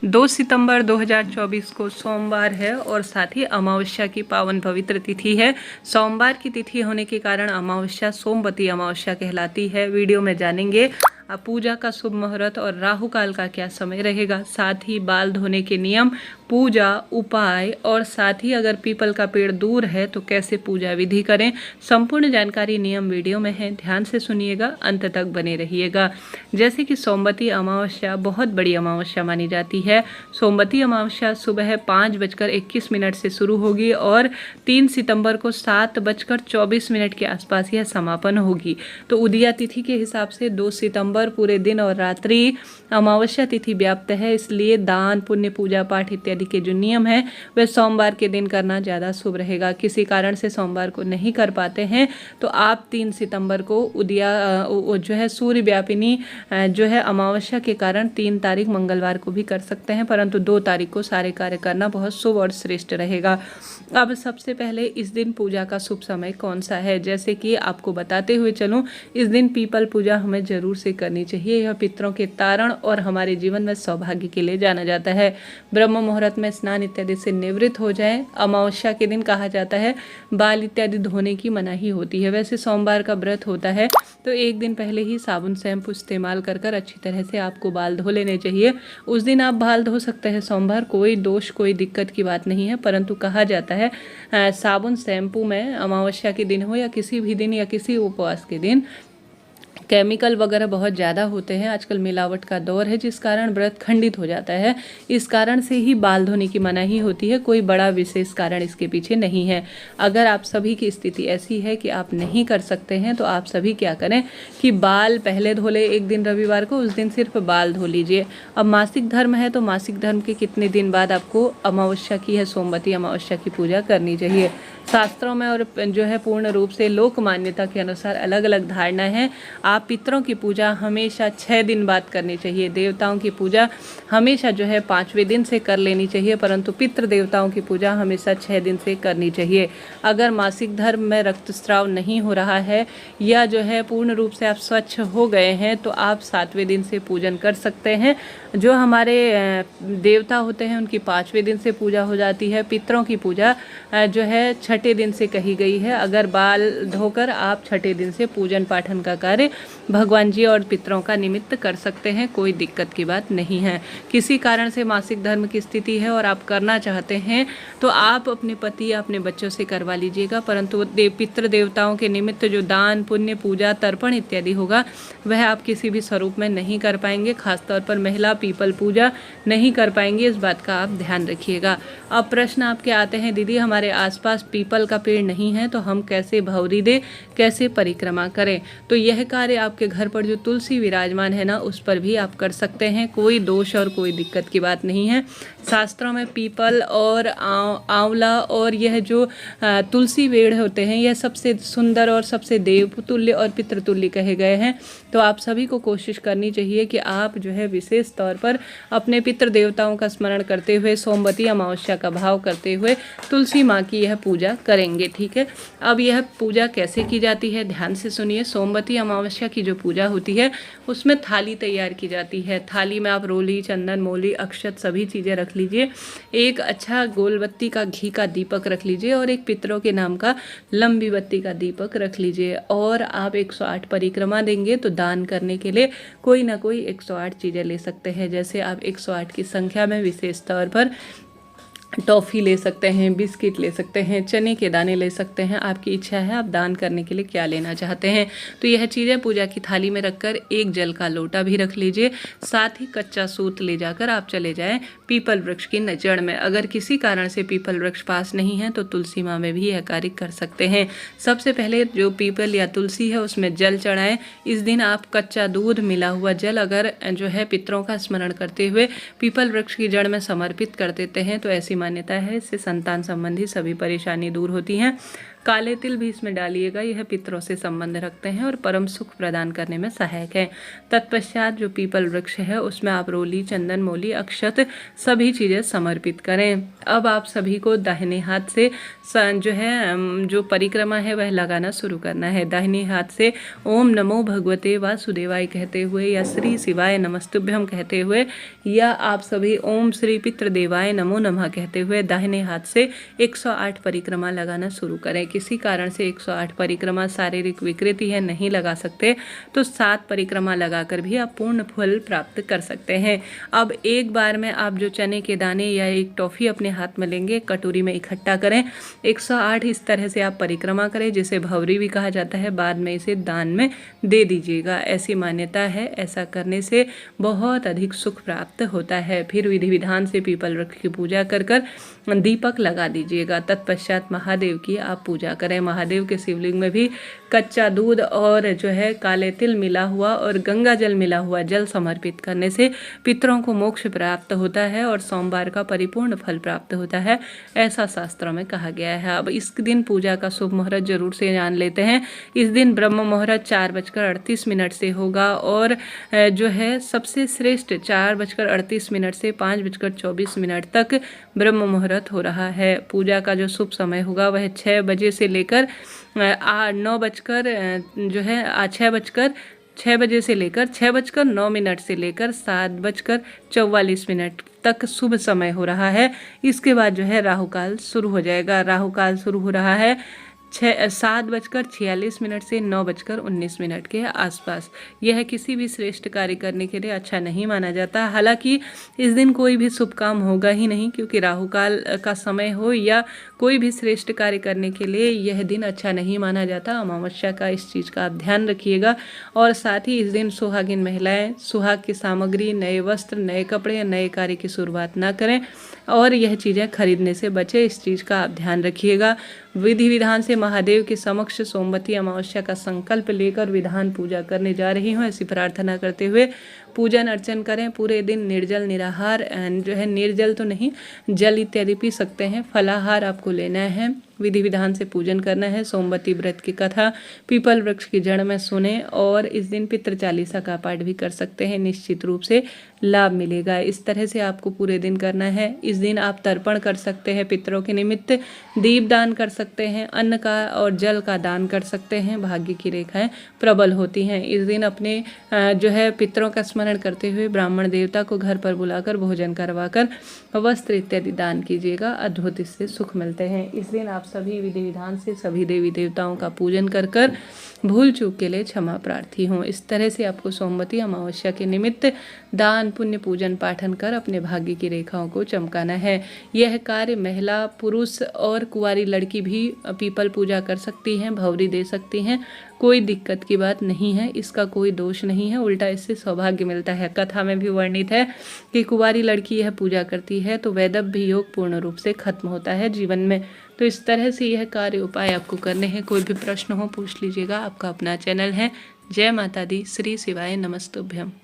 2 सितंबर 2024 को सोमवार है और साथ ही अमावस्या की पावन पवित्र तिथि है। सोमवार की तिथि होने के कारण अमावस्या सोमवती अमावस्या कहलाती है। वीडियो में जानेंगे पूजा का शुभ मुहूर्त और राहु काल का क्या समय रहेगा, साथ ही बाल धोने के नियम, पूजा उपाय और साथ ही अगर पीपल का पेड़ दूर है तो कैसे पूजा विधि करें। संपूर्ण जानकारी नियम वीडियो में है, ध्यान से सुनिएगा, अंत तक बने रहिएगा। जैसे कि सोमवती अमावस्या बहुत बड़ी अमावस्या मानी जाती है। सोमवती अमावस्या सुबह 5:21 से शुरू होगी और 3 सितंबर को 7:24 के आसपास यह समापन होगी। तो उदया तिथि के हिसाब से 2 सितंबर पूरे दिन और रात्रि अमावस्या तिथि व्याप्त है, इसलिए दान पुण्य पूजा पाठ इत्यादि के जो नियम है वह सोमवार के दिन करना ज़्यादा शुभ रहेगा। किसी कारण से सोमवार को नहीं कर पाते हैं तो आप 3 सितंबर को उदया जो है सूर्य व्यापिनी जो है अमावस्या के कारण 3 तारीख मंगलवार को भी कर सकते हैं, परंतु 2 तारीख को सारे कार्य करना बहुत शुभ और श्रेष्ठ रहेगा। अब सबसे पहले इस दिन पूजा का शुभ समय कौन सा है, जैसे कि आपको बताते हुए चलूं, इस दिन पीपल पूजा हमें जरूर से करनी चाहिए। यह पितरों के तारण और हमारे जीवन में सौभाग्य के लिए जाना जाता है। ब्रह्म मुहूर्त में स्नान इत्यादि से निवृत्त हो जाएं। अमावस्या के दिन कहा जाता है बाल इत्यादि धोने की मनाही होती है। वैसे सोमवार का व्रत होता है तो एक दिन पहले ही साबुन शैम्पू इस्तेमाल कर अच्छी तरह से आपको बाल धो लेने चाहिए। उस दिन आप बाल धो सकते हैं सोमवार, कोई दोष कोई दिक्कत की बात नहीं है, परंतु कहा जाता है साबुन शैम्पू में अमावस्या के दिन हो या किसी भी दिन या किसी उपवास के दिन केमिकल वगैरह बहुत ज़्यादा होते हैं। आजकल मिलावट का दौर है जिस कारण व्रत खंडित हो जाता है। इस कारण से ही बाल धोने की मनाही होती है, कोई बड़ा विशेष कारण इसके पीछे नहीं है। अगर आप सभी की स्थिति ऐसी है कि आप नहीं कर सकते हैं तो आप सभी क्या करें कि बाल पहले धो ले एक दिन रविवार को, उस दिन सिर्फ बाल धो लीजिए। अब मासिक धर्म है तो मासिक धर्म के कितने दिन बाद आपको अमावस्या की है सोमवती अमावस्या की पूजा करनी चाहिए। शास्त्रों में और जो है पूर्ण रूप से लोक मान्यता के अनुसार अलग अलग धारणा है। आप पितरों की पूजा हमेशा 6 दिन बाद करनी चाहिए। देवताओं की पूजा हमेशा जो है 5वें दिन से कर लेनी चाहिए, परंतु पितृ देवताओं की पूजा हमेशा 6 दिन से करनी चाहिए। अगर मासिक धर्म में रक्तस्राव नहीं हो रहा है या जो है पूर्ण रूप से आप स्वच्छ हो गए हैं तो आप 7वें दिन से पूजन कर सकते हैं। जो हमारे देवता होते हैं उनकी 5वें दिन से पूजा हो जाती है। पितरों की पूजा जो है 6ठे दिन से कही गई है। अगर बाल धोकर आप 6ठे दिन से पूजन पाठन का कार्य भगवान जी और पितरों का निमित्त कर सकते हैं, कोई दिक्कत की बात नहीं है। किसी कारण से मासिक धर्म की स्थिति है और आप करना चाहते हैं तो आप अपने पति या अपने बच्चों से करवा लीजिएगा, परंतु पितृ देवताओं के निमित्त जो दान पुण्य पूजा तर्पण इत्यादि होगा वह आप किसी भी स्वरूप में नहीं कर पाएंगे। खासतौर पर महिला पीपल पूजा नहीं कर पाएंगे, इस बात का आप ध्यान रखिएगा। अब प्रश्न आपके आते हैं, दीदी हमारे आसपास पीपल का पेड़ नहीं है तो हम कैसे भौरी दे, कैसे परिक्रमा करें। तो यह कार्य आपके घर पर जो तुलसी विराजमान है ना उस पर भी आप कर सकते हैं, कोई दोष और कोई दिक्कत की बात नहीं है। शास्त्रों में पीपल और आंवला और यह जो तुलसी पेड़ होते हैं यह सबसे सुंदर और सबसे देवतुल्य और पितृतुल्य कहे गए हैं। तो आप सभी को कोशिश करनी चाहिए कि आप जो है विशेष तौर पर अपने पितृ देवताओं का स्मरण करते हुए सोमवती अमावस्या का भाव करते हुए तुलसी माँ की यह पूजा करेंगे, ठीक है। अब यह पूजा कैसे की जाती है ध्यान से सुनिए। सोमवती अमावस्या की जो पूजा होती है उसमें थाली तैयार की जाती है। थाली में आप रोली चंदन मोली अक्षत सभी चीज़ें रख लीजिए। एक अच्छा गोल बत्ती का घी का दीपक रख लीजिए और एक पितरों के नाम का लंबी बत्ती का दीपक रख लीजिए। और आप 108 परिक्रमा देंगे तो दान करने के लिए कोई ना कोई 108 चीज़ें ले सकते हैं। जैसे आप 108 की संख्या में विशेष तौर पर टॉफ़ी ले सकते हैं, बिस्किट ले सकते हैं, चने के दाने ले सकते हैं। आपकी इच्छा है आप दान करने के लिए क्या लेना चाहते हैं। तो यह चीज़ें पूजा की थाली में रखकर एक जल का लोटा भी रख लीजिए। साथ ही कच्चा सूत ले जाकर आप चले जाएं पीपल वृक्ष की जड़ में। अगर किसी कारण से पीपल वृक्ष पास नहीं है तो तुलसी माँ में भी यह कार्य कर सकते हैं। सबसे पहले जो पीपल या तुलसी है उसमें जल चढ़ाएं। इस दिन आप कच्चा दूध मिला हुआ जल अगर जो है पितरों का स्मरण करते हुए पीपल वृक्ष की जड़ में समर्पित कर देते हैं तो ऐसी मान्यता है इससे संतान संबंधी सभी परेशानी दूर होती हैं। काले तिल भी इसमें डालिएगा। यह पितरों से संबंध रखते हैं और परम सुख प्रदान करने में सहायक है। तत्पश्चात जो पीपल वृक्ष है उसमें आप रोली, चंदन, मोली, अक्षत सभी चीज़ें समर्पित करें। अब आप सभी को दाहिने हाथ से जो है जो परिक्रमा है वह लगाना शुरू करना है। दाहिने हाथ से ओम नमो भगवते वासुदेवाय कहते हुए या श्री शिवाय नमस्तुभ्यम कहते हुए या आप सभी ओम श्री पितृदेवाय नमो नमः कहते हुए दाहिने हाथ से 108 परिक्रमा लगाना शुरू करें। किसी कारण से 108 परिक्रमा शारीरिक विकृति है नहीं लगा सकते तो 7 परिक्रमा लगाकर भी आप पूर्ण फल प्राप्त कर सकते हैं। अब एक बार में आप जो चने के दाने या एक टॉफी अपने हाथ में लेंगे, कटोरी में इकट्ठा करें। 108 इस तरह से आप परिक्रमा करें, जिसे भवरी भी कहा जाता है। बाद में इसे दान में दे दीजिएगा, ऐसी मान्यता है। ऐसा करने से बहुत अधिक सुख प्राप्त होता है। फिर विधि विधान से पीपल वृक्ष की पूजा कर दीपक लगा दीजिएगा। तत्पश्चात महादेव की आप पूजा करें। महादेव के शिवलिंग में भी कच्चा दूध और जो है काले तिल मिला हुआ और गंगा जल मिला हुआ जल समर्पित करने से पितरों को मोक्ष प्राप्त होता है और सोमवार का परिपूर्ण फल प्राप्त होता है, ऐसा शास्त्रों में कहा गया है। अब इस दिन पूजा का शुभ मुहूर्त जरूर से जान लेते हैं। इस दिन ब्रह्म मुहूर्त 4:38 से होगा और जो है सबसे श्रेष्ठ 4:38 से 5:24 तक ब्रह्म मुहूर्त हो रहा है। पूजा का जो शुभ समय होगा वह 6 बजे से लेकर 6:09 से लेकर 7:44 तक शुभ समय हो रहा है। इसके बाद जो है राहु काल शुरू हो जाएगा। राहु काल शुरू हो रहा है 7:46 से 9:19 के आसपास। यह किसी भी श्रेष्ठ कार्य करने के लिए अच्छा नहीं माना जाता। हालांकि इस दिन कोई भी शुभ काम होगा ही नहीं, क्योंकि राहु काल का समय हो या कोई भी श्रेष्ठ कार्य करने के लिए यह दिन अच्छा नहीं माना जाता। अमावस्या का इस चीज़ का आप ध्यान रखिएगा। और साथ ही इस दिन सुहागिन महिलाएं सुहाग की सामग्री, नए वस्त्र, नए कपड़े या नए कार्य की शुरुआत ना करें और यह चीज़ें खरीदने से बचें। इस चीज़ का आप ध्यान रखिएगा। विधि विधान से महादेव के समक्ष सोमवती अमावस्या का संकल्प लेकर विधान पूजा करने जा रही हूँ, ऐसी प्रार्थना करते हुए पूजन अर्चन करें। पूरे दिन निर्जल निराहार जो है, निर्जल तो नहीं, जल इत्यादि पी सकते हैं। फलाहार आपको लेना है। विधि विधान से पूजन करना है। सोमवती व्रत की कथा पीपल वृक्ष की जड़ में सुने और इस दिन पितृ चालीसा का पाठ भी कर सकते हैं। निश्चित रूप से लाभ मिलेगा। इस तरह से आपको पूरे दिन करना है। इस दिन आप तर्पण कर सकते हैं पितरों के निमित्त, दीप दान कर सकते हैं, अन्न का और जल का दान कर सकते हैं। भाग्य की रेखाएं प्रबल होती हैं। इस दिन अपने जो है पितरों का स्मरण करते हुए ब्राह्मण देवता को घर पर बुलाकर भोजन करवाकर वस्त्र इत्यादि दान कीजिएगा। अद्भुत इससे सुख मिलते हैं। इस दिन आप सभी विधि विधान से सभी देवी देवताओं का पूजन कर भूल चूक के लिए क्षमा प्रार्थी हूँ। इस तरह से आपको सोमवती अमावस्या के निमित्त दान, पुण्य, पूजन पाठन कर अपने भाग्य की रेखाओं को चमकाना है। यह कार्य महिला, पुरुष और कुंवारी लड़की भी पीपल पूजा कर सकती हैं, भवरी दे सकती हैं। कोई दिक्कत की बात नहीं है, इसका कोई दोष नहीं है, उल्टा इससे सौभाग्य मिलता है। कथा में भी वर्णित है कि कुंवारी लड़की यह पूजा करती है तो वैदव्य योग पूर्ण रूप से खत्म होता है जीवन में। तो इस तरह से यह कार्य उपाय आपको करने हैं। कोई भी प्रश्न हो पूछ लीजिएगा। आपका अपना चैनल है। जय माता दी। श्री शिवाय नमस्तुभ्यम।